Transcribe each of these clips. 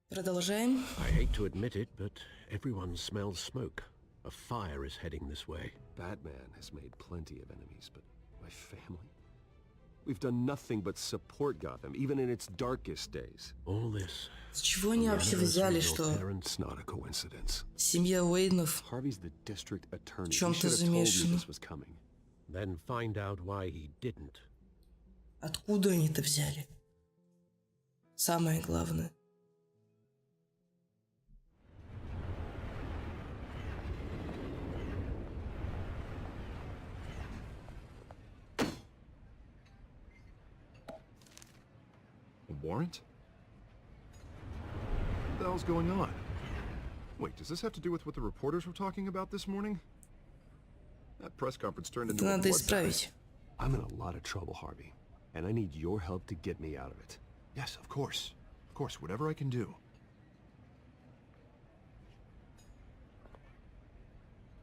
Продолжаем. I hate to admit it, but everyone smells smoke. A fire is heading this way. Batman has made plenty of enemies, but my family? We've done nothing but support Gotham, even in its darkest days. All this. С чего они вообще взяли, что It's not a coincidence. семья Уэйнов Harvey's the district attorney. в He чем-то should have told me замешана? this was coming. Then find out why he didn't. Откуда они это взяли? Самое главное. A warrant? What the hell's going on? Wait, does this have to do with what the reporters were talking about this morning? That press conference turned into Это a надо bloodbath. исправить. I'm in a lot of trouble, Harvey, and I need your help to get me out of it. Yes, of course. Of course, whatever I can do.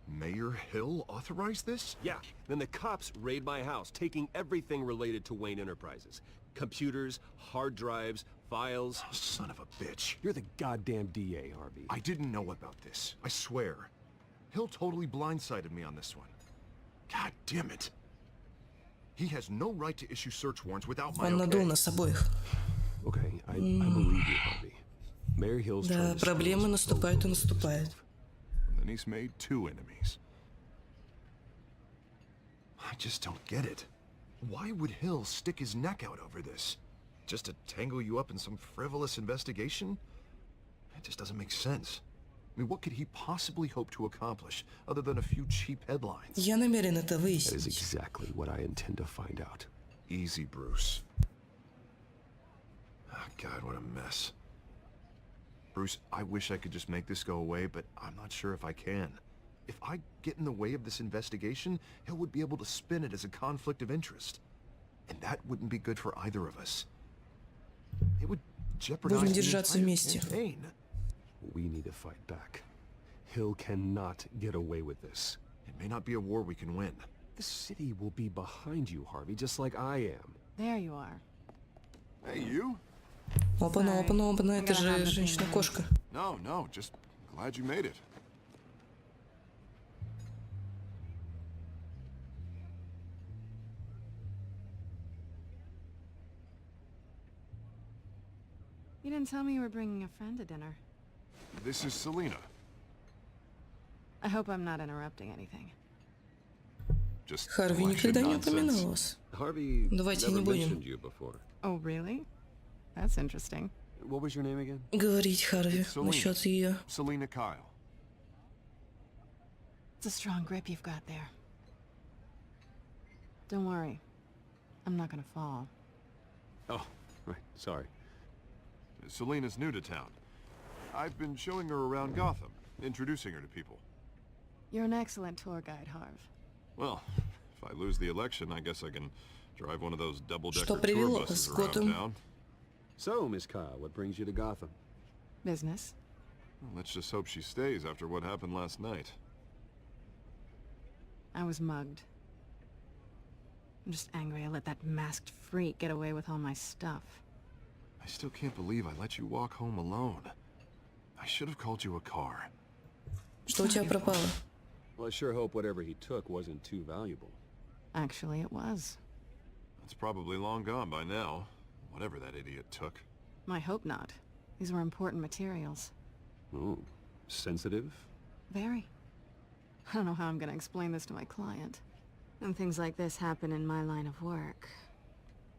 Mayor Hill authorized this? Yeah, then the cops raid my house, taking everything related to Wayne Enterprises. Computers, hard drives, files. Oh, son of a bitch. You're the goddamn DA, Harvey. I didn't know about this. I swear. Hill totally blindsided me on this one. God damn it. He has no right to issue search warrants without my Он надул okay. нас обоих. Okay, I believe you, Harvey. Mayor Hill's Да, trying to проблемы screw us наступают и both over. наступают. And then he's made two enemies. I just don't get it. Why would Hill stick his neck out over this? Just to tangle you up in some frivolous investigation? It just doesn't make sense. I mean, what could he possibly hope to accomplish other than a few cheap headlines? Я намерен это That is выяснить. exactly what I intend to find out. Easy, Bruce. Oh, God, what a mess. Bruce, I wish I could just make this go away, but I'm not sure if I can. If I get in the way of this investigation, Hill would be able to spin it as a conflict of interest. And that wouldn't be good for either of us. It would jeopardize Будем the держаться entire вместе. campaign. We need to fight back. Hill cannot get away with this. It may not be a war we can win. The city will be behind you, Harvey, just like I am. There you are. Hey, you? Опана, опана, опана, это gotta же have the женщина-кошка. No, just glad you made it. You didn't tell me you were bringing a friend to dinner. This is Selena. I hope I'm not interrupting anything. Just Харви collection никогда не nonsense. упоминал вас. Harvey Давайте never не будем. mentioned you before. Oh, really? That's interesting. What was your name again? Говорить Харви Selena. насчет ее. Selena Kyle. It's a strong grip you've got there. Don't worry. I'm not gonna fall. Oh, right, sorry. Selena's new to town. I've been showing her around Gotham, introducing her to people. You're an excellent tour guide, Harv. Well, if I lose the election, I guess I can drive one of those double-decker Что tour привело buses вас в around Готэм? town. So, Miss Kyle, what brings you to Gotham? Business. Well, let's just hope she stays after what happened last night. I was mugged. I'm just angry I let that masked freak get away with all my stuff. I still can't believe I let you walk home alone. I should have called you a car. Что у тебя пропало? Well, I sure hope whatever he took wasn't too valuable. Actually, it was. It's probably long gone by now, whatever that idiot took. I hope not. These were important materials. Ooh, sensitive? Very. I don't know how I'm gonna explain this to my client. When things like this happen in my line of work,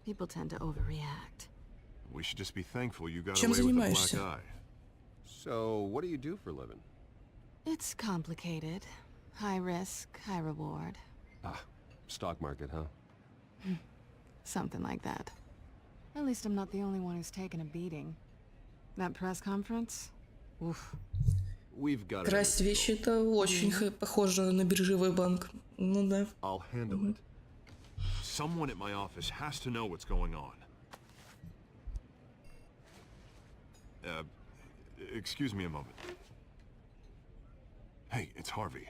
people tend to overreact. We should just be thankful you got Чем away with a black занимаешься? eye. So, what do you do for a living? It's complicated. High risk, high reward. Ah, stock market, huh? Something like that. At least I'm not the only one who's taken a beating. That press conference? Oof. We've got it. Красть вещи это очень похоже на биржевой банк. Ну да. I'll handle it. Someone at my office has to know what's going on. Excuse me a moment. Hey, it's Harvey.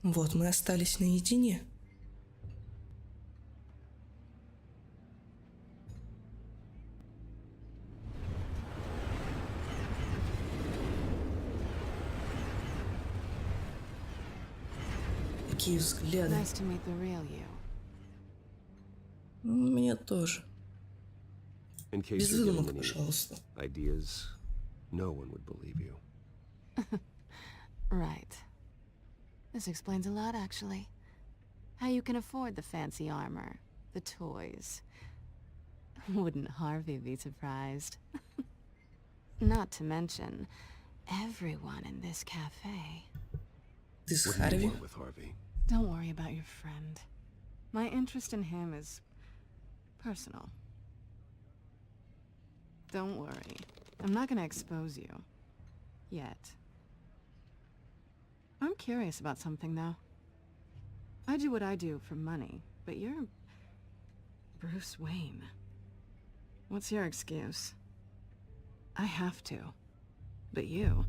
Вот мы остались наедине. такие взгляды. Nice to meet the real you. Мне тоже. In case Без you're getting выдумок, any пожалуйста. ideas, no one would believe you. Right. This explains a lot, actually. How you can afford the fancy armor, the toys. Wouldn't Harvey be surprised? Not to mention, everyone in this cafe. Ты с What do you Харви? want with Harvey? Don't worry about your friend. My interest in him is personal. Don't worry. I'm not gonna expose you. Yet. I'm curious about something, though. I do what I do for money, but you're Bruce Wayne. What's your excuse? I have to. But you...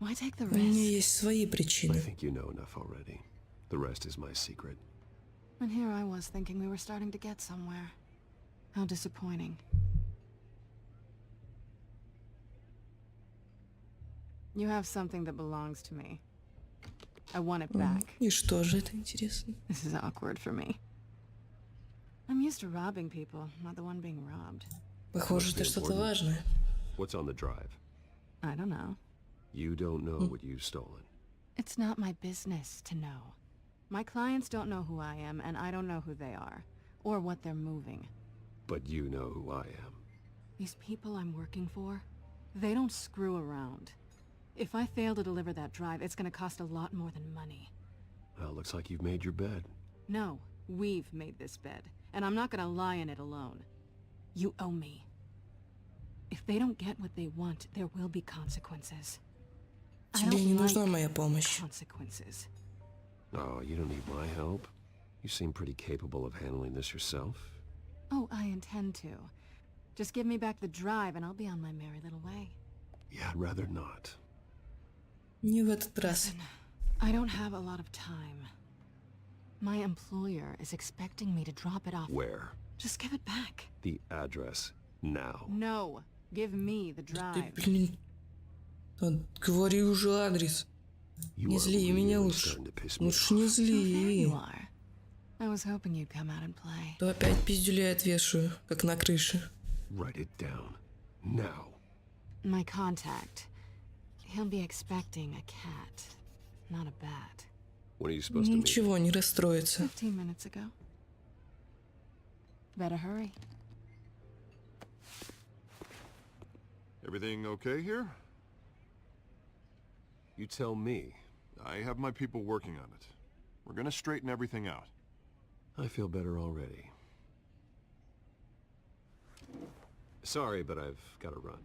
Why take the У меня risk? есть свои I причины. think you know enough already. The rest is my secret. And here I was thinking we were starting to get somewhere. How disappointing. You have something that belongs to me. I want it back. И что же это интересно? This is awkward for me. I'm used to robbing people, not the one being robbed. Похоже, это что-то важное. What's on the drive? I don't know. You don't know what you've stolen. It's not my business to know. My clients don't know who I am, and I don't know who they are, or what they're moving. But you know who I am. These people I'm working for, they don't screw around. If I fail to deliver that drive, it's gonna cost a lot more than money. Well, looks like you've made your bed. No, we've made this bed, and I'm not gonna lie in it alone. You owe me. If they don't get what they want, there will be consequences. I Тебе не don't нужна like моя помощь. consequences. Oh, you don't need my help. You seem pretty capable of handling this yourself. Oh, I intend to. Just give me back the drive, and I'll be on my merry little way. Yeah, I'd rather not. Не в этот раз. I don't have a lot of time. My employer is expecting me to drop it off. Where? Just give it back. The address. Now. No, give me the Ты, drive. блин... Да говори уже адрес. You Не are зли меня really лучше. starting to piss me Лучше не off. Oh, there you зли. are. I was hoping you'd come out and play. То опять пиздюлей отвешаю, как на крыше. Write it down. Now. My contact. He'll be expecting a cat, not a bat. When are you supposed to meet? Ничего, не расстроится. 15 minutes ago. Better hurry. Everything okay here? You tell me. I have my people working on it. We're gonna straighten everything out. I feel better already. Sorry, but I've got to run.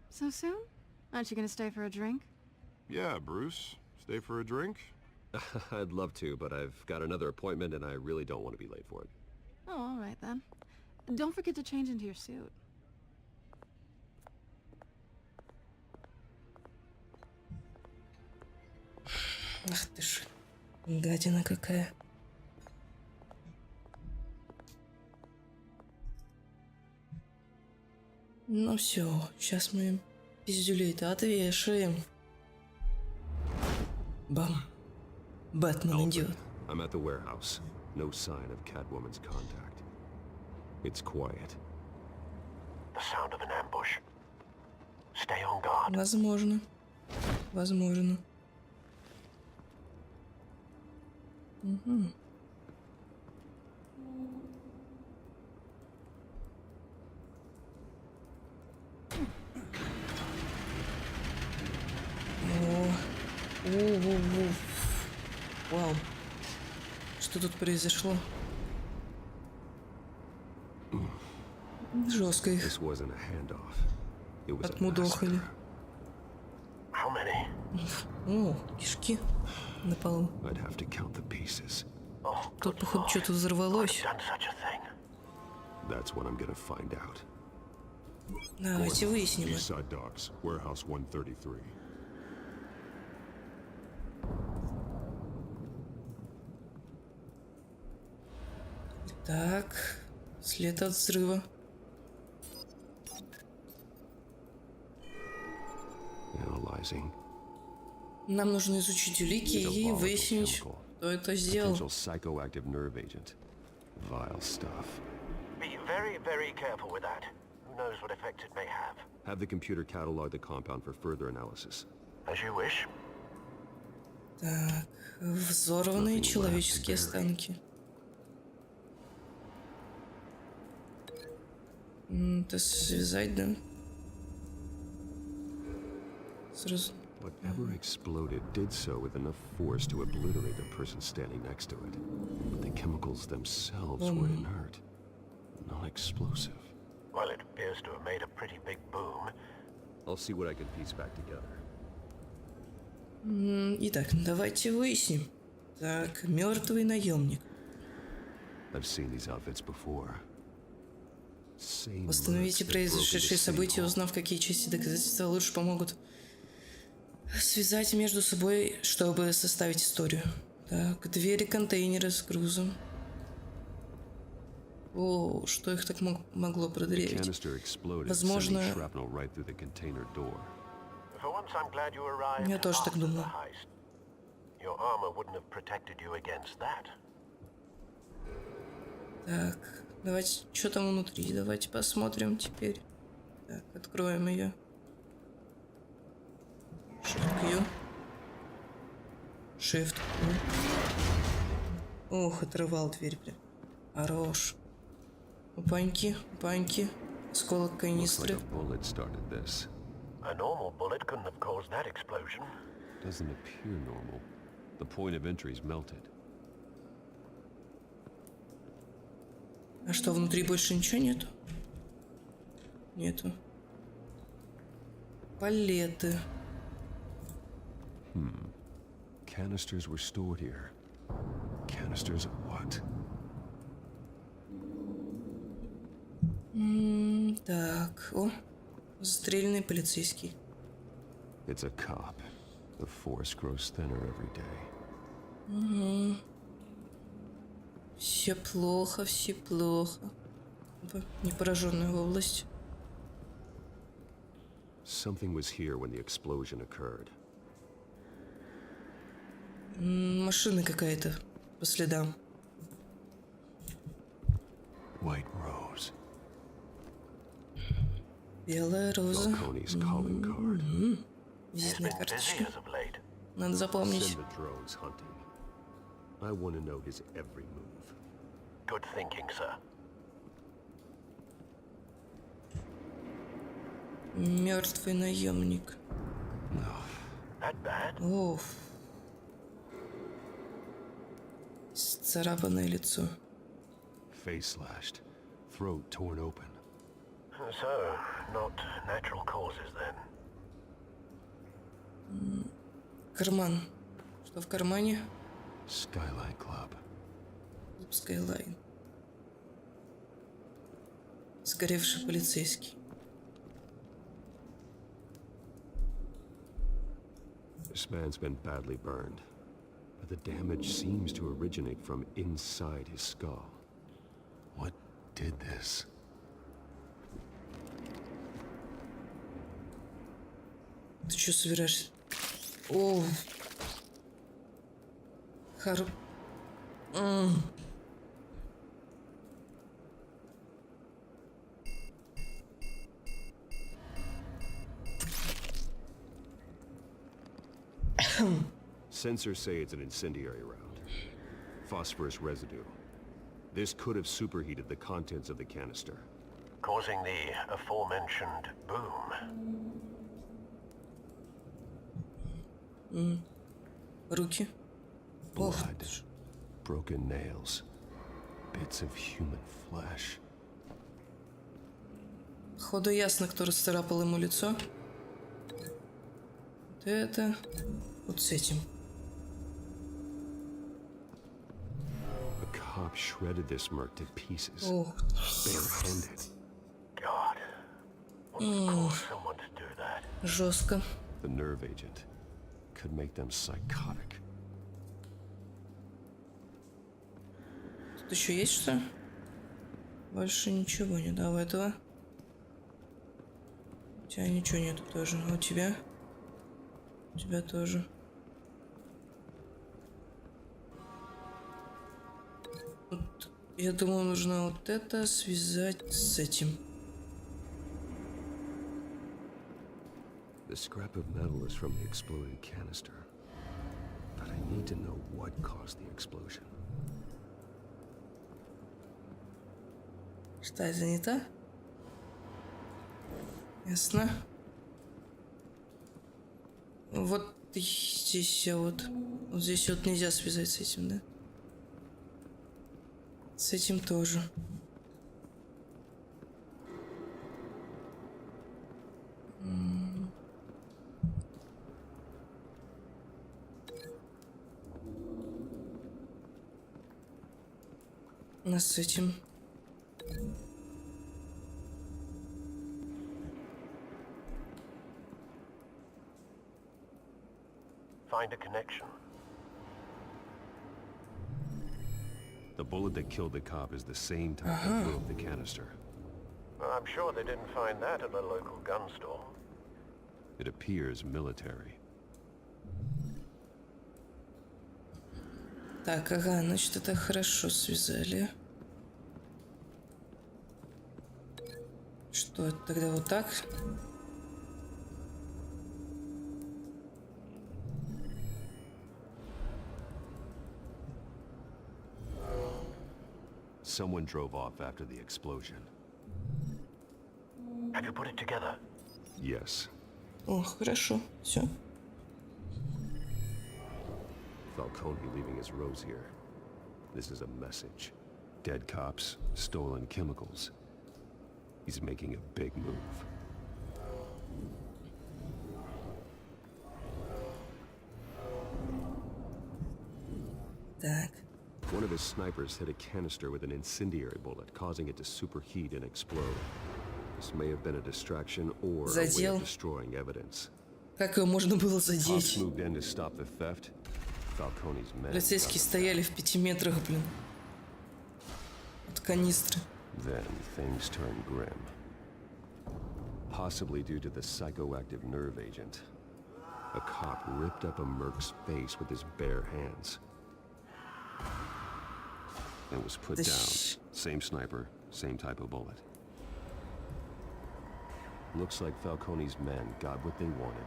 So soon? Aren't you gonna stay for a drink? Yeah, Bruce. Stay for a drink? I'd love to, but I've got another appointment and I really don't want to be late for it. Oh, all right then. Don't forget to change into your suit. Ах ты ж, гадина какая. Ну все, сейчас мы пиздюлей-то отвешаем. Бам. Бэтмен идет. I'm at the warehouse. No sign of Catwoman's contact. It's quiet. The sound of an ambush. Stay on guard. Возможно. Возможно. Угу. О, вау. Что тут произошло? Жестко их This wasn't a handoff. It was a отмудохали. massacre. How many? О, кишки на полу. I'd have to count the pieces. Oh, Тут, походу, что-то взорвалось. done such a thing. That's what I'm gonna find out. Давайте выясним. Eastside Docks, Warehouse 133. Так, след от взрыва. Analyzing. Нам нужно изучить улики и выяснить, Кто это сделал? Potential psychoactive nerve agent. Vile stuff. Be very, very careful with that. Who knows what effect it may have. Have the computer catalog the compound for further analysis. As you wish. Так, взорванные человеческие останки. Это связать, да? Сразу. Whatever exploded did so with enough force to obliterate the person standing next to it. But the chemicals themselves were inert, not explosive. Well, it appears to have made a pretty big boom. I'll see what I can piece back together. Итак, давайте выясним. Так, мертвый наемник. I've seen these outfits before. Same Восстановите roots that broke произошедшие into события, City Hall. узнав, какие части доказательства лучше помогут связать между собой, чтобы составить историю. Так, двери контейнера с грузом. О, что их так могло The продырявить? canister exploded, Возможно, sending shrapnel right through the container door. For once, I'm glad you arrived Я тоже так after the думаю. heist. Your armor wouldn't have protected you against that. Так, давайте, что там внутри? Давайте посмотрим теперь. Так, откроем ее. Shift-Q. Shift-Q. Ох, отрывал дверь прям. Хорош. Опаньки, опаньки. Осколок Looks like канистры. a bullet started this. A normal bullet couldn't have caused that explosion. Doesn't appear normal. The point of entry's melted. А что, внутри больше ничего нету? Нету. Палеты. Canisters were stored here. Canisters of what? Так, о, застреленный полицейский. It's a cop. The force grows thinner every day. Все плохо, все плохо. Опа, непораженная область. Something was here when the explosion occurred. Машина какая-то по следам. White Rose. Белая роза. Falcone's calling card. He's Визитная been busy карточка. as of late. Надо запомнить. Send the drones hunting. I want to know his every move. Good thinking, sir. Мертвый наемник. That bad? Оф. Царапанное лицо. Face slashed. Throat torn open. So, not natural causes then. Карман. Что в кармане? Skylight Club. Скайлайн. Сгоревший полицейский. This man's been badly burned, but the damage seems to originate from inside his skull. What did this? Ты что собираешься? О. Sensors say it's an incendiary round. Phosphorus residue. This could have superheated the contents of the canister. Causing the aforementioned boom. Руки. Ох, Blood. Broken nails. Bits of human flesh. походу ясно, кто расцарапал ему лицо. Вот это. Вот с этим. A cop shredded this merc to pieces. Ох. Barehanded. God. What would cause someone to do that? Жестко. The nerve agent could make them psychotic. Тут еще есть что? Больше ничего нет. А у этого? У тебя ничего нету тоже. А у тебя? У тебя тоже. Вот, я думаю, нужно вот это связать с этим. The scrap of metal is from the exploded canister. But I need to know what caused the explosion. Что это не то? Ясно. Вот здесь вот. Вот здесь вот нельзя связать с этим, да? С этим тоже. А с этим. Find a connection. The bullet that killed the cop is the same type that blew up the canister. I'm sure they didn't find that at the local gun store. It appears military. Так, ага, значит, это хорошо связали. Что это тогда вот так? Someone drove off after the explosion. Have you put it together? Yes. О, хорошо, все. Falcone leaving his rose here. This is a message. Dead cops, stolen chemicals. He's making a big move. Так. One of his snipers hit a canister with an incendiary bullet, causing it to superheat and explode. This may have been a distraction or a way Задел. of destroying evidence. Как его можно было Cops задеть? moved in to stop the theft. Falcone's men Полицейские got them стояли в 5 метрах, блин. От канистры. Then things turned grim. Possibly due to the psychoactive nerve agent. A cop ripped up a merc's face with his bare hands. And was put The down. Same sniper, same type of bullet. Looks like Falcone's men got what they wanted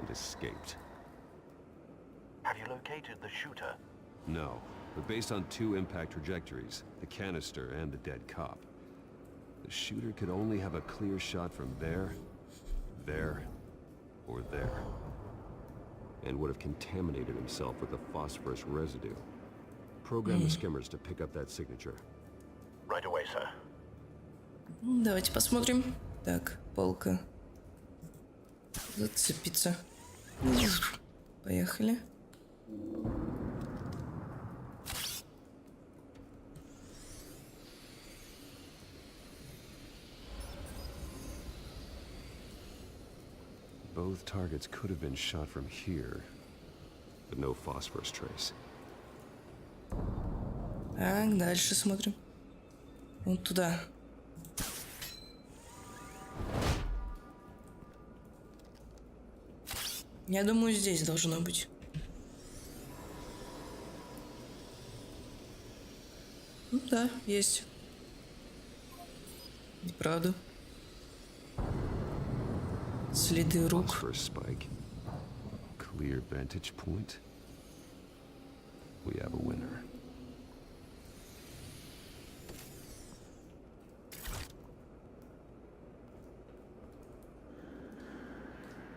and escaped. Have you located the shooter? No, but based on two impact trajectories, the canister and the dead cop, the shooter could only have a clear shot from there, or there, and would have contaminated himself with the phosphorus residue. Program the skimmers to pick up that signature. Right away, sir. Давайте посмотрим. Так, полка. Зацепиться. Поехали. Both targets could have been shot from here, but no phosphorus trace. Так, дальше смотрим. Вот туда. Я думаю, здесь должно быть. Ну да, есть. Неправда. Следы рук. Phosphorus spike. Clear vantage point. We have a winner.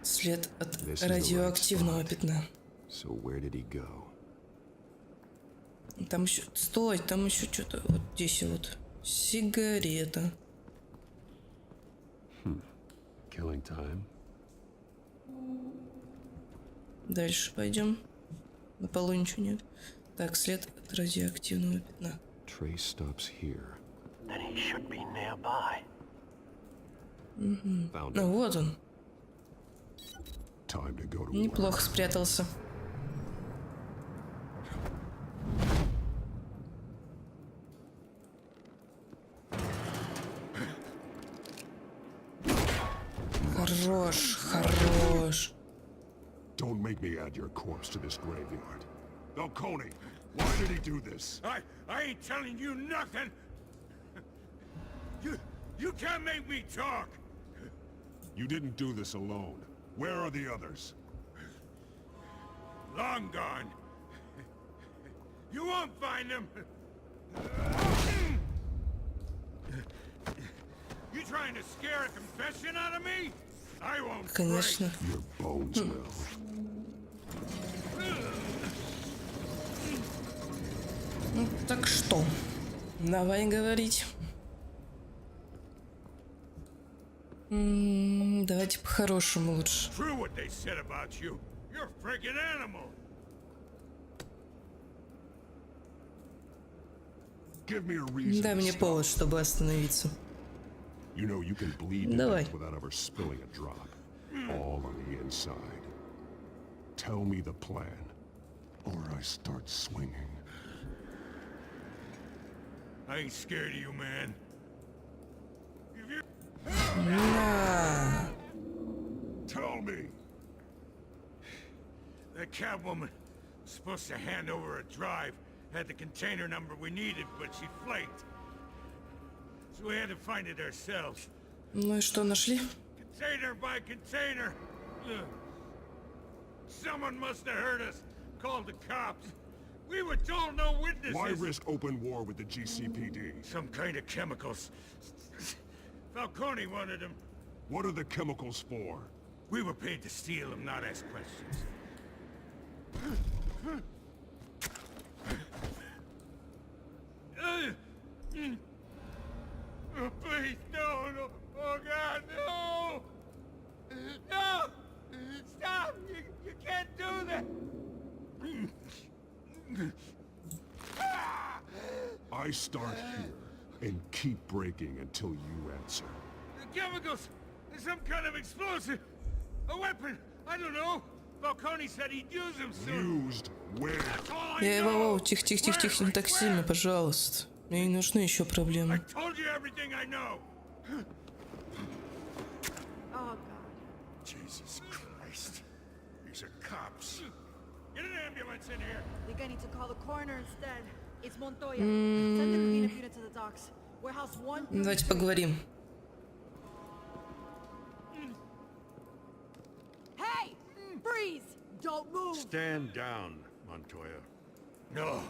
След от This is the right радиоактивного spot. пятна. So where did he go? Там еще... Стой, там еще что-то. Вот здесь вот. Сигарета. Killing time? Дальше пойдем. На полу ничего нет. Так, след от радиоактивного пятна. Trace stops here. Then he should be nearby. Found Ну him. вот он. Time to go to Неплохо спрятался. Хорош, хорош. Don't make me add your corpse to this graveyard. Falcone, Why did he do this? I ain't telling you nothing. You can't make me talk. You didn't do this alone. Where are the others? Long gone. You won't find them. You trying to scare a confession out of me? I won't. Конечно. Your bones will. Ну, так что? Давай говорить. Давайте по-хорошему лучше. True what they said about you. You're a freaking animal. Give me a reason. Дай to мне stop. повод, чтобы остановиться. You know you can bleed to Давай. death without ever spilling a drop. All on the inside. Tell me the plan, or I start swinging. I ain't scared of you, man. If you На. Tell me. That Catwoman was supposed to hand over a drive, had the container number we needed, but she flaked. So we had to find it ourselves. Ну и что, нашли? Container by container. Ugh. Someone must have heard us, called the cops. We were told no witnesses. Why risk open war with the GCPD? Some kind of chemicals. Falcone wanted them. What are the chemicals for? We were paid to steal them, not ask questions. Oh, please, no. Oh, God, no. No! Stop! You can't do that! I start here and keep breaking until you answer. The chemicals! There's some kind of explosive! A weapon! I don't know! Falcone said he'd use them soon. Used where? That's all I Я know! его, тихо, не так сильно, пожалуйста. Мне не нужны еще I проблемы. told you everything I know! Oh, God. Jesus Christ. These are cops. Get an ambulance in here! I think I need to call the coroner instead. It's Montoya. Send the cleanup unit to the docks. Warehouse 1. Давайте поговорим. Hey! Freeze! Don't move! Stand down, Montoya. No.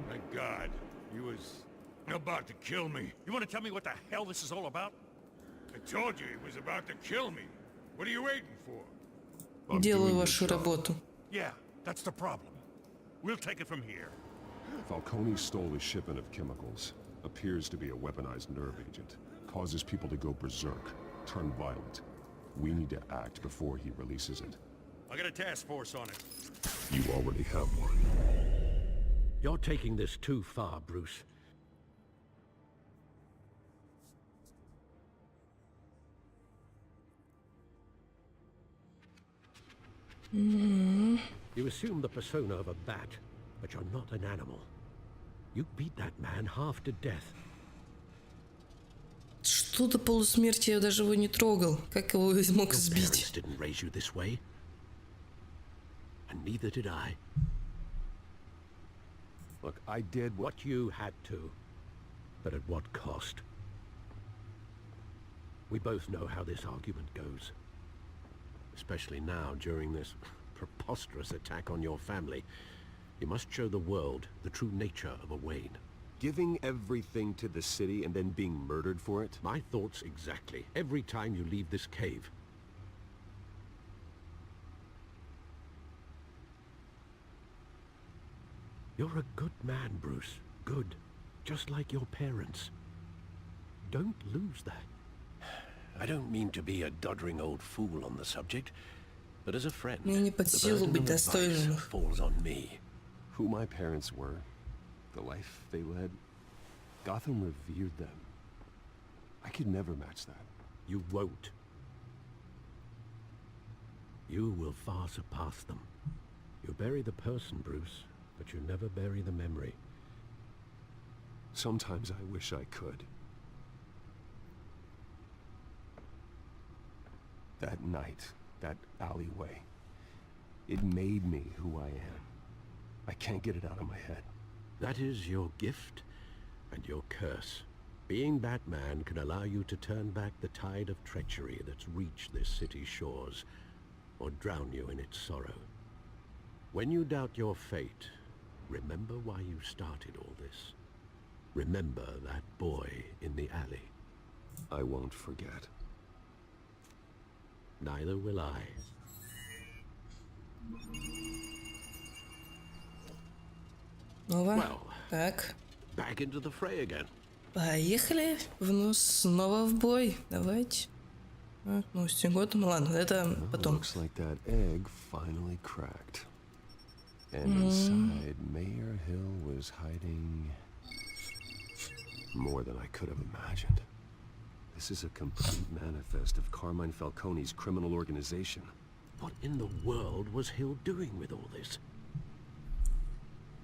Thank God. He was about to kill me. You want to tell me what the hell this is all about? I told you he was about to kill me. What are you waiting for? I'm Делаю doing your вашу job. работу. Yeah, that's the problem. We'll take it from here. Falcone stole a shipment of chemicals. Appears to be a weaponized nerve agent. Causes people to go berserk, turn violent. We need to act before he releases it. I got a task force on it. You already have one. You're taking this too far, Bruce. You assume the persona of a bat, but you're not an animal. You beat that man half to death. Что до полусмерти я даже его не трогал. Как его мог Your parents сбить? didn't raise you this way. And neither did I. Look, I did What you had to. But at what cost? We both know how this argument goes. Especially now, during this preposterous attack on your family. You must show the world the true nature of a Wayne. Giving everything to the city and then being murdered for it? My thoughts exactly. Every time you leave this cave. You're a good man, Bruce. Good. Just like your parents. Don't lose that. I don't mean to be a doddering old fool on the subject, but as a friend, Мне не под the силу burden быть of advice достойным. falls on me. Who my parents were, the life they led, Gotham revered them. I could never match that. You won't. You will far surpass them. You bury the person, Bruce, but you never bury the memory. Sometimes I wish I could. That night, that alleyway, it made me who I am. I can't get it out of my head. That is your gift and your curse. Being Batman can allow you to turn back the tide of treachery that's reached this city's shores, or drown you in its sorrow. When you doubt your fate, remember why you started all this. Remember that boy in the alley. I won't forget. Neither will I. Снова. Так. Back into the fray again. Поехали. Снова в бой. Давайте. Ну, с тем годом, ладно, это потом. Looks like that egg finally cracked. And inside, Mayor Hill was hiding more than I could have imagined. This is a complete manifest of Carmine Falcone's criminal organization. What in the world was Hill doing with all this?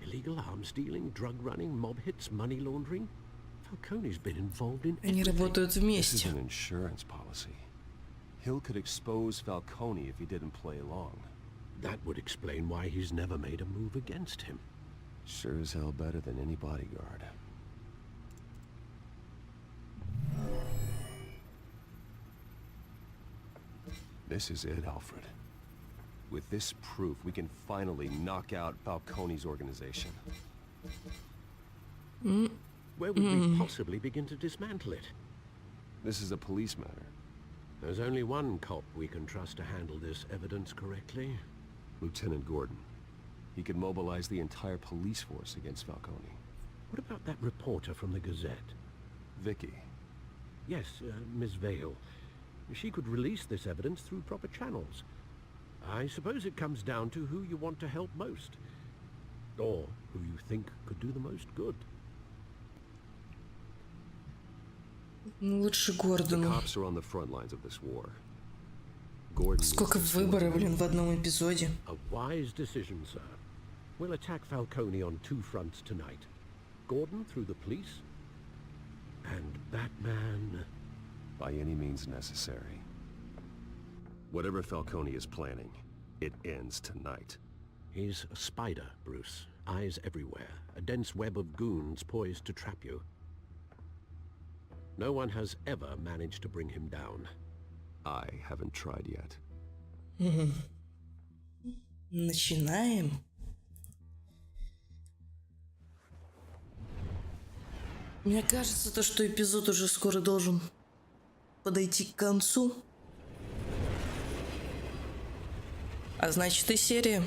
Illegal arms dealing, drug running, mob hits, money laundering? Falcone's been involved in Они everything. работают This is вместе. an insurance policy. Hill could expose Falcone if he didn't play along. That would explain why he's never made a move against him. Sure as hell better than any bodyguard. This is it, Alfred. With this proof, we can finally knock out Falcone's organization. Where would we possibly begin to dismantle it? This is a police matter. There's only one cop we can trust to handle this evidence correctly. Lieutenant Gordon. He could mobilize the entire police force against Falcone. What about that reporter from the Gazette? Vicky. Yes, Miss Vale. She could release this evidence through proper channels. I suppose it comes down to who you want to help most. Or who you think could do the most good. Лучше The Гордону. cops are on the front lines of this war. Gordon needs Сколько this выбора, war. блин, в одном эпизоде. A wise decision, sir. We'll attack Falcone on two fronts tonight. Gordon through the police, and Batman... By any means necessary. Whatever Falcone is planning, it ends tonight. He's a spider, Bruce. Eyes everywhere. A dense web of goons poised to trap you. No one has ever managed to bring him down. I haven't tried yet. Начинаем. Мне кажется, то, что эпизод уже скоро должен подойти к концу. А значит и серия.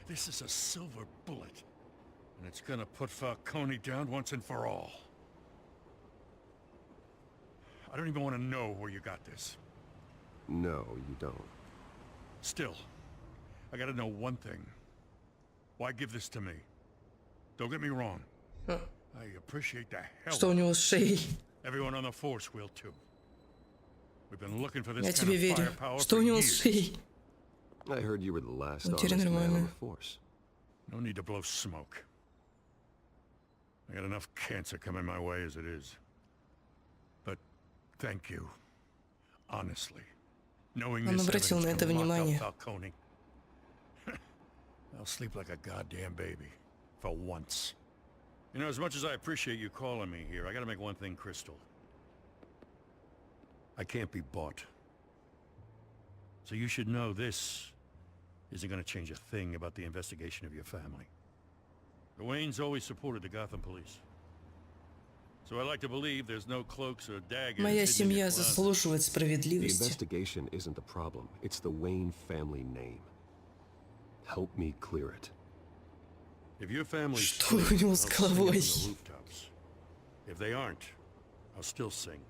This is a silver bullet. And it's gonna put Falcone down once and for all. I don't even want to know where you got this. No, you don't. Still, I gotta know one thing. Why give this to me? Don't get me wrong. I appreciate the hell. Что у него с шеей? Everyone on the force will too. We've been looking for this Я kind тебе of верю. firepower Что for у него с years. шеей? I heard you were the last Ну, honest теперь man on нормально. the force. No need to blow smoke. I got enough cancer coming my way as it is. But thank you. Honestly. Knowing Он this обратил на evidence это can lock up внимание. Falcone. I'll sleep like a goddamn baby. For once. You know, as much as I appreciate you calling me here, I gotta make one thing crystal. I can't be bought. So you should know this isn't gonna change a thing about the investigation of your family. The Waynes always supported the Gotham police. So I like to believe there's no cloaks or daggers. Моя hidden in your семья closet. заслуживает The справедливости. investigation isn't the problem. It's the Wayne family name. Help me clear it. If your family's Что free, у него I'll с sing it головой? from the rooftops. If they aren't, I'll still sing.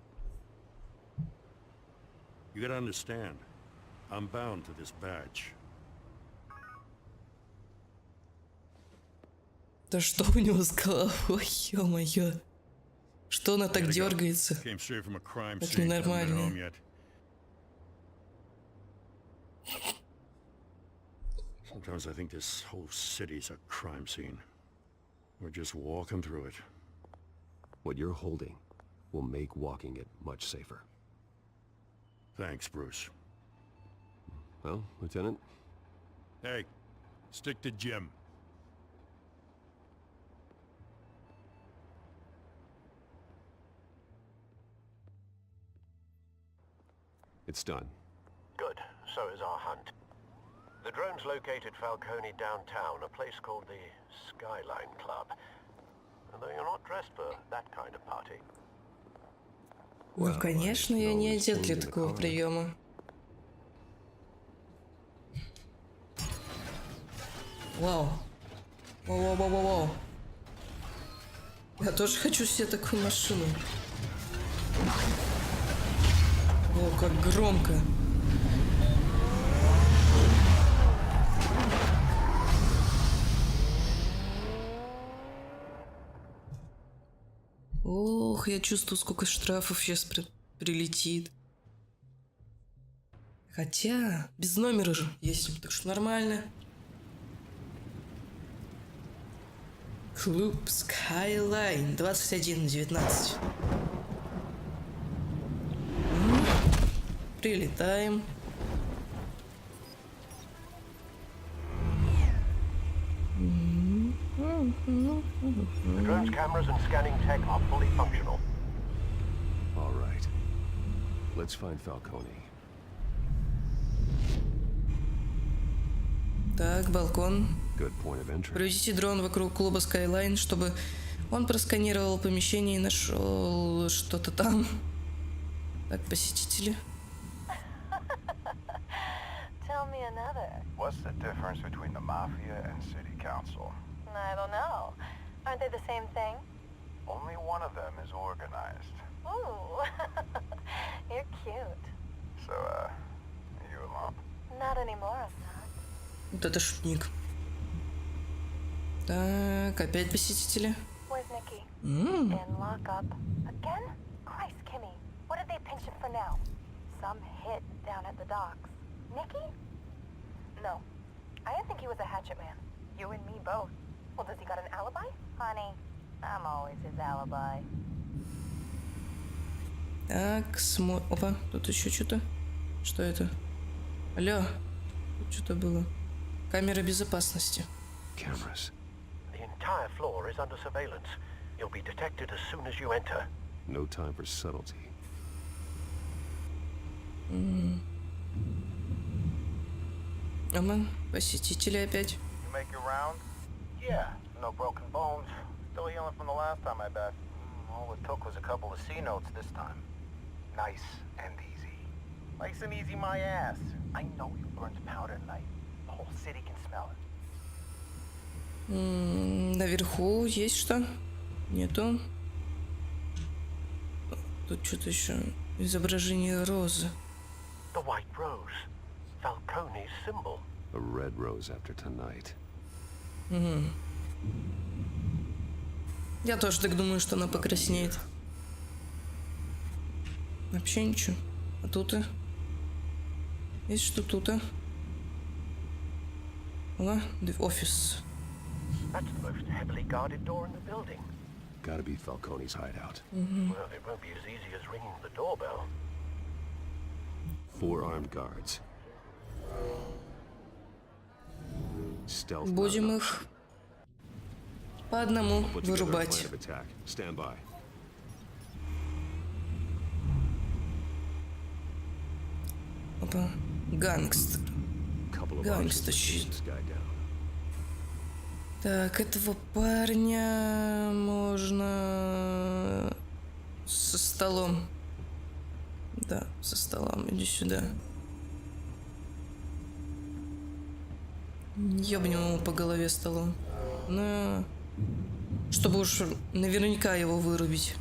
You gotta understand, I'm bound to this badge. Да что у него с головой? Ё-моё. Что она так Gotta go. дергается? Came straight from a crime Так scene. Haven't been ненормально. home yet. Sometimes I think this whole city's a crime scene. We're just walking through it. What you're holding will make walking it much safer. Thanks, Bruce. Well, Lieutenant, Hey, Stick to Jim. It's done. Good. So is our hunt. The drones located Falcone downtown, a place called the Skyline Club. Although you're not dressed for that kind of party. Ну, конечно, я не одет для такого приема. Вау. Вау-вау-вау-вау. Я тоже хочу себе такую машину. О, как громко. Ох, я чувствую, сколько штрафов сейчас прилетит. Хотя, без номера же есть, так что нормально. Клуб Skyline 21:19. Прилетаем. The drone's cameras and scanning tech are fully functional. All right. Let's find Falcone. Так, балкон. Good point of entry. Проведите дрон вокруг клуба Skyline, чтобы он просканировал помещение и нашел что-то там. Так, посетители. Tell me another. What's the difference between the Mafia and City Council? I don't know. Aren't they the same thing? Only one of them is organized. Ooh, you're cute. So, you alone? Not anymore, son. Вот это шутник. Так, опять посетители. Where's Nikki? In lockup. Again? Christ, Kimmy. What did they pinch him for now? Some hit down at the docks. Nikki? No. I didn't think he was a hatchet man. You and me both. Well, does he got an alibi? Honey, I'm always his alibi. Так, опа, тут еще что-то. Что это? Алло, тут что-то было. Камера безопасности. Cameras. The entire floor is under surveillance. You'll be detected as soon as you enter. No time for subtlety. Ама, посетители опять. You make your round? Yeah, no broken bones. Still healing from the last time, I bet. All it took was a couple of C notes this time. Nice and easy. Nice and easy, my ass. I know you burned powder tonight. The whole city can smell it. Наверху есть что? Нету. Тут что-то еще. Изображение розы. The white rose. Falcone's symbol. A red rose after tonight. Я тоже так думаю, что она покраснеет. Вообще ничего. А тут-то? Есть что тут-то? О, офис. That's the most heavily guarded door in the building. Gotta be Falcone's hideout. Well, it won't be as easy as ringing the doorbell. 4 armed guards. Stealth. Будем их по одному вырубать. Stand by. Опа. Гангстер. Гангстер-щит. Так, этого парня можно со столом. Да, со столом. Иди сюда. Ёбнем ему по голове столом. На. Чтобы уж наверняка его вырубить.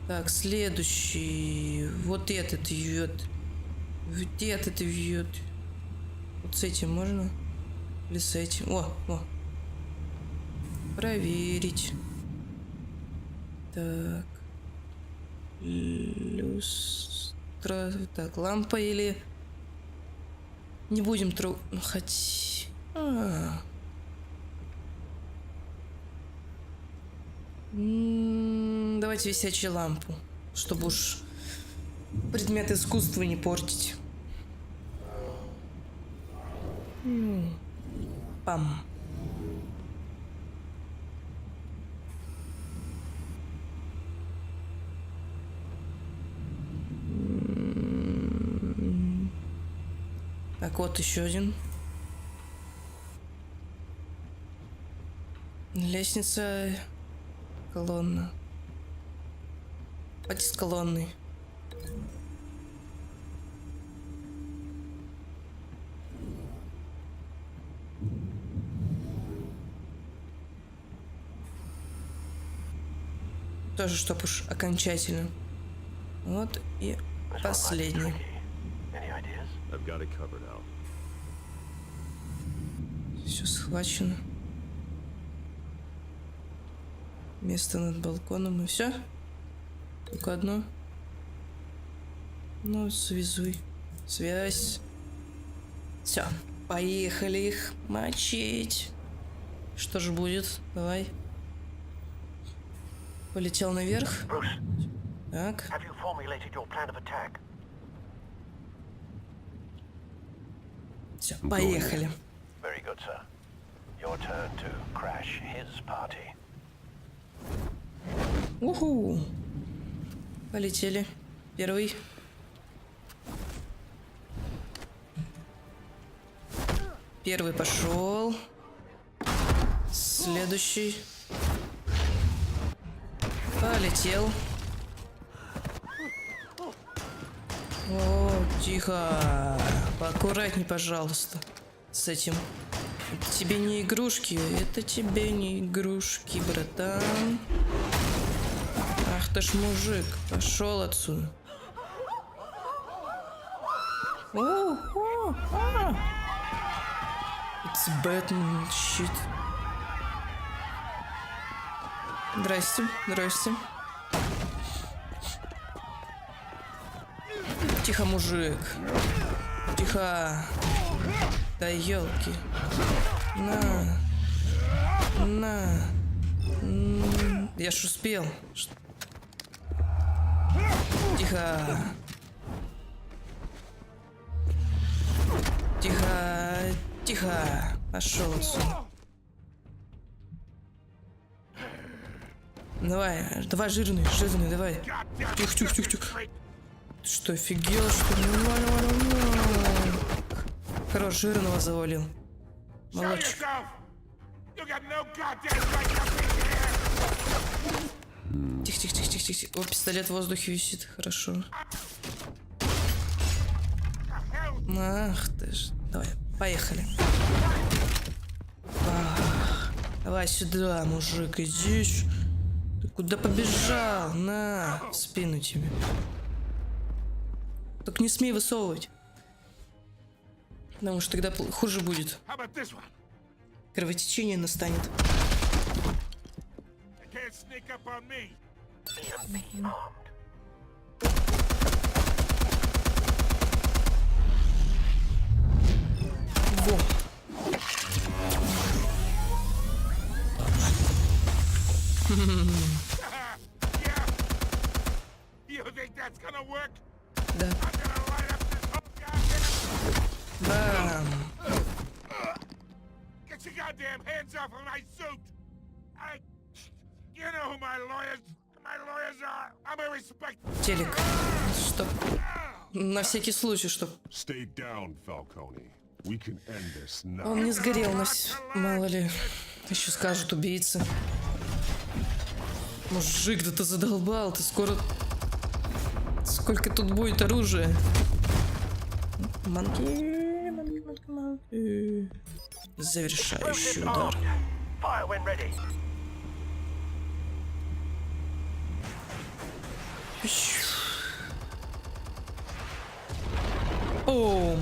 Так, следующий. Вот этот вьет. Вот этот вьет. Вот с этим можно? Или с этим? О. Проверить. Так. Люстра. Так, лампа или... Не будем трогать. Ну, хоть... Давайте висячую лампу. Чтобы уж предмет искусства не портить. Пам. Так, вот еще один. Лестница. Колонна. Пойти с колонной. Тоже, чтоб уж окончательно. Вот и последний. Все схвачено. Место над балконом и все. Только одно. Ну, связуй. Связь. Все. Поехали их мочить. Что же будет? Давай. Полетел наверх. Так. Все, поехали. Уху. Полетели. Первый. Первый пошел. Следующий. Полетел. О, тихо. Поаккуратней, пожалуйста. С этим. Это тебе не игрушки. Это тебе не игрушки, братан. Ах ты ж мужик. Пошел отсюда. It's Batman shit. Здрасте, здрасте. Тихо, мужик. Тихо. Да елки. На. На. Я ж успел. Тихо. Тихо. Тихо. Пошел отсюда. Давай, давай, жирный, жирный, давай. Тихо, тихо, тихо, тихо. Ты что, офигел, что ли? Нормально. Хорош, жирного завалил. Молодчик. Тихо, тихо, тихо, тихо, тихо. О, пистолет в воздухе висит. Хорошо. Ах ты ж. Давай, поехали. Давай сюда, мужик, иди. Ты куда побежал? На, в спину тебе. Только не смей высовывать. Потому что тогда хуже будет. Кровотечение настанет. Во. Да. Бам. Телек. Чтоб. На всякий случай, чтоб. Он не сгорел, мало ли. Еще скажут убийца. Мужик, да ты задолбал, ты скоро... Сколько тут будет оружия? Манки, манки, манки, манки. Завершающий удар. Ом.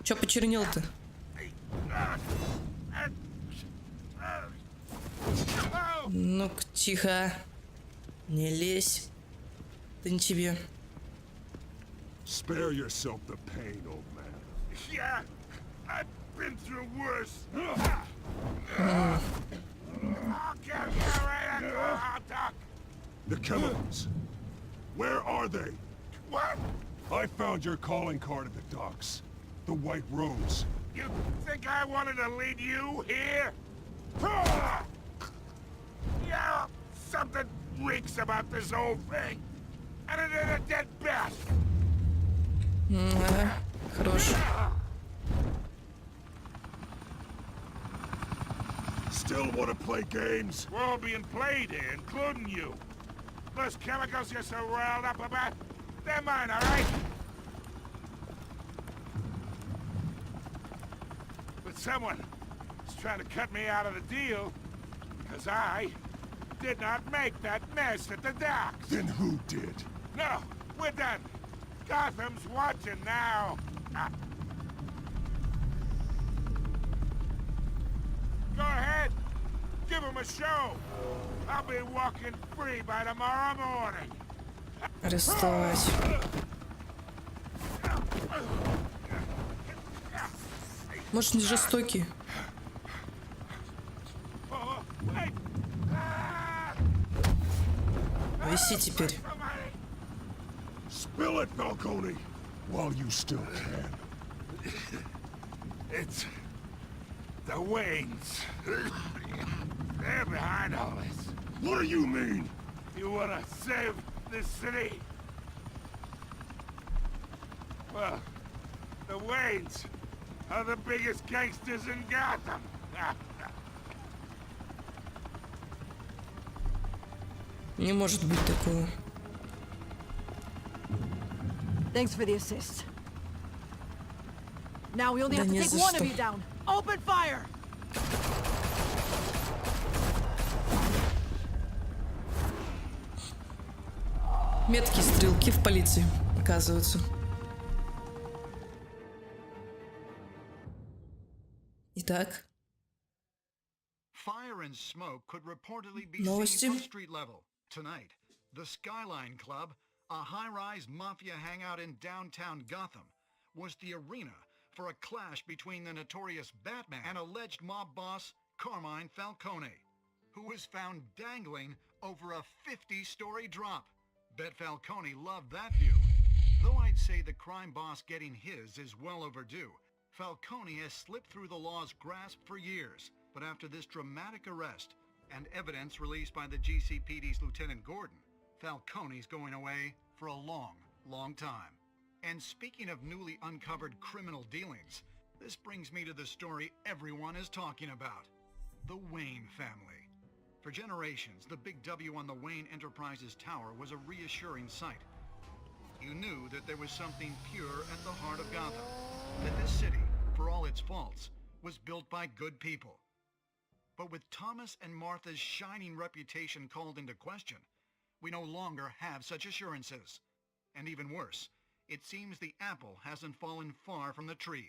Чё почернел-то? Ну-ка, тихо. Не лезь. Это не тебе. Spare yourself the pain, old man. Yeah, I've been through worse. The chemicals. Where are they? What? I found your calling card at the docks. The White Rose. You think I wanted to lead you here? Yeah, something reeks about this whole thing. And it is a dead bat. Хорош. Still want to play games? We're all being played here, including you. Those chemicals you're so riled up about, they're mine, all right? But someone is trying to cut me out of the deal because I did not make that mess at the docks. Then who did? No, we're done. Gotham's watching now. Go ahead. Give him a show. I'll be walking free by tomorrow morning. Арестовать. Может, не жестокий? Виси теперь. Spill it, Falcone, while you still can. It's the Waynes. They're behind all this. What do you mean? You wanna save this city? Well, the Waynes are the biggest gangsters in Gotham. Не может быть такого. Thanks for the assist. Now we only Да have to не take за one что. of you down. Open fire! Меткие стрелки в полиции, оказывается. Итак, Fire and smoke could reportedly be новости. seen from street level. Tonight, the Skyline Club, a high-rise mafia hangout in downtown Gotham, was the arena for a clash between the notorious Batman and alleged mob boss Carmine Falcone, who was found dangling over a 50-story drop. Bet Falcone loved that view. Though I'd say the crime boss getting his is well overdue, Falcone has slipped through the law's grasp for years. But after this dramatic arrest and evidence released by the GCPD's Lieutenant Gordon, Falcone's going away for a long, long time. And speaking of newly uncovered criminal dealings, this brings me to the story everyone is talking about. The Wayne family. For generations, the big W on the Wayne Enterprises Tower was a reassuring sight. You knew that there was something pure at the heart of Gotham. That this city, for all its faults, was built by good people. But with Thomas and Martha's shining reputation called into question, we no longer have such assurances. And even worse, it seems the apple hasn't fallen far from the tree.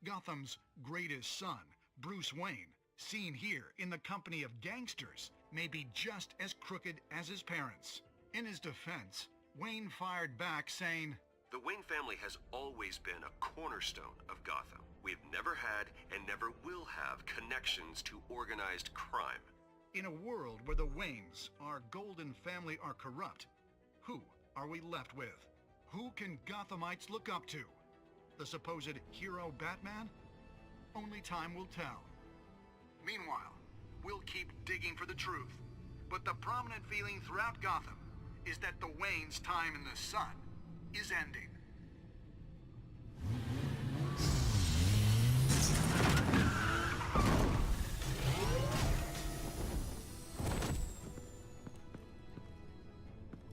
Gotham's greatest son, Bruce Wayne, seen here in the company of gangsters, may be just as crooked as his parents. In his defense, Wayne fired back saying, "The Wayne family has always been a cornerstone of Gotham. We've never had and never will have connections to organized crime." in a world where the Waynes, our golden family, are corrupt, who are we left with? Who can Gothamites look up to? The supposed hero Batman? Only time will tell. Meanwhile, we'll keep digging for the truth. But the prominent feeling throughout Gotham is that the Waynes' time in the sun is ending.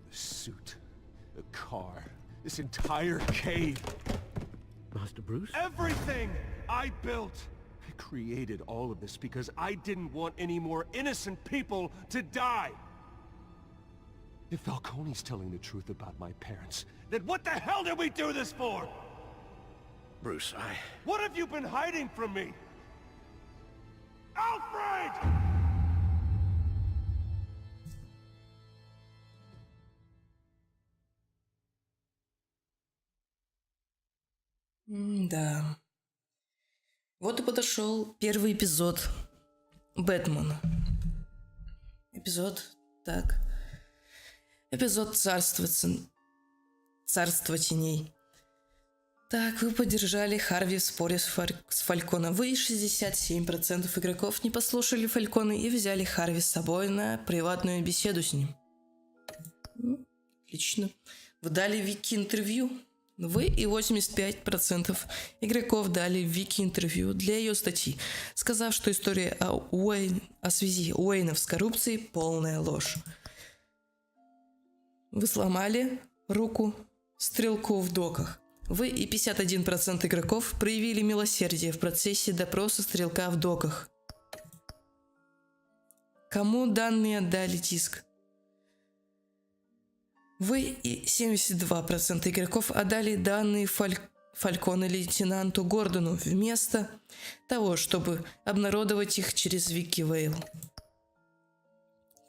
The suit, the car, this entire cave. Master Bruce? Everything I built! I created all of this because I didn't want any more innocent people to die! If Falcone's telling the truth about my parents, then what the hell did we do this for? Bruce, What have you been hiding from me? Alfred! Да. Вот и подошел первый эпизод Бэтмена. Эпизод, так. Эпизод «Царство». Царство теней. Так, вы поддержали Харви в споре с Фальконом. Вы 67% игроков не послушали Фалькона и взяли Харви с собой на приватную беседу с ним. Отлично. Вы дали Вики интервью. Вы и 85% игроков дали Вики интервью для ее статьи, сказав, что история о связи УЭЙНОВ с коррупцией – полная ложь. Вы сломали руку стрелку в доках. Вы и 51% игроков проявили милосердие в процессе допроса стрелка в доках. Кому данные отдали диск? Вы и 72% игроков отдали данные Фалькона лейтенанту Гордону вместо того, чтобы обнародовать их через yVGiSF.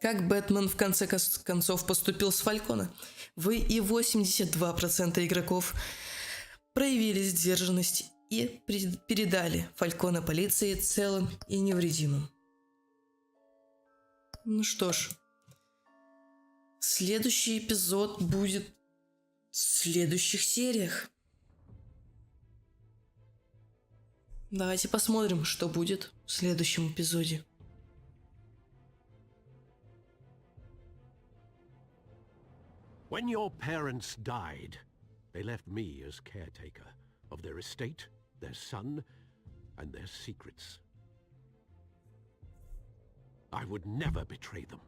Как Бэтмен в конце концов поступил с Фалькона? Вы и 82% игроков проявили сдержанность и передали Фалькона полиции целым и невредимым. Ну что ж, следующий эпизод будет в следующих сериях. Давайте посмотрим, что будет в следующем эпизоде. When your parents died, they left me as caretaker of their estate, their son, and their secrets. I would never betray them.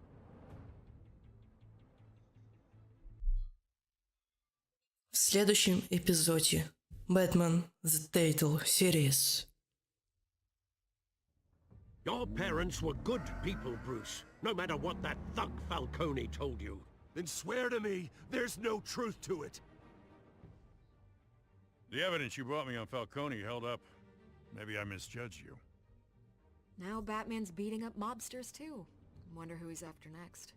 В следующем эпизоде Batman The Telltale Series. Your parents were good people, Bruce, no matter what that thug Falcone told you. Then swear to me there's no truth to it. The evidence you brought me on Falcone held up. Maybe I misjudged you. Now Batman's beating up mobsters too. Wonder who he's after next.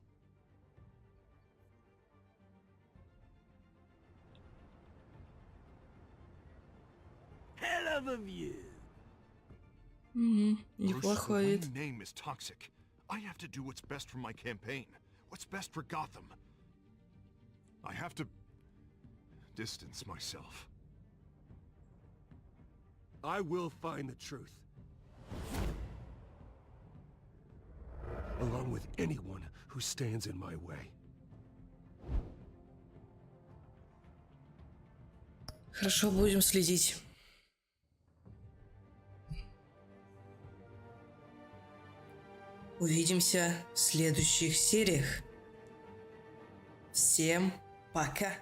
Hell of a view. Неплохой вид. My name is toxic. I have to do what's best for my campaign. What's best for Gotham. I have to distance myself. I will find the truth. Along with anyone who stands in my way. Хорошо, будем следить. Увидимся в следующих сериях. Всем пока!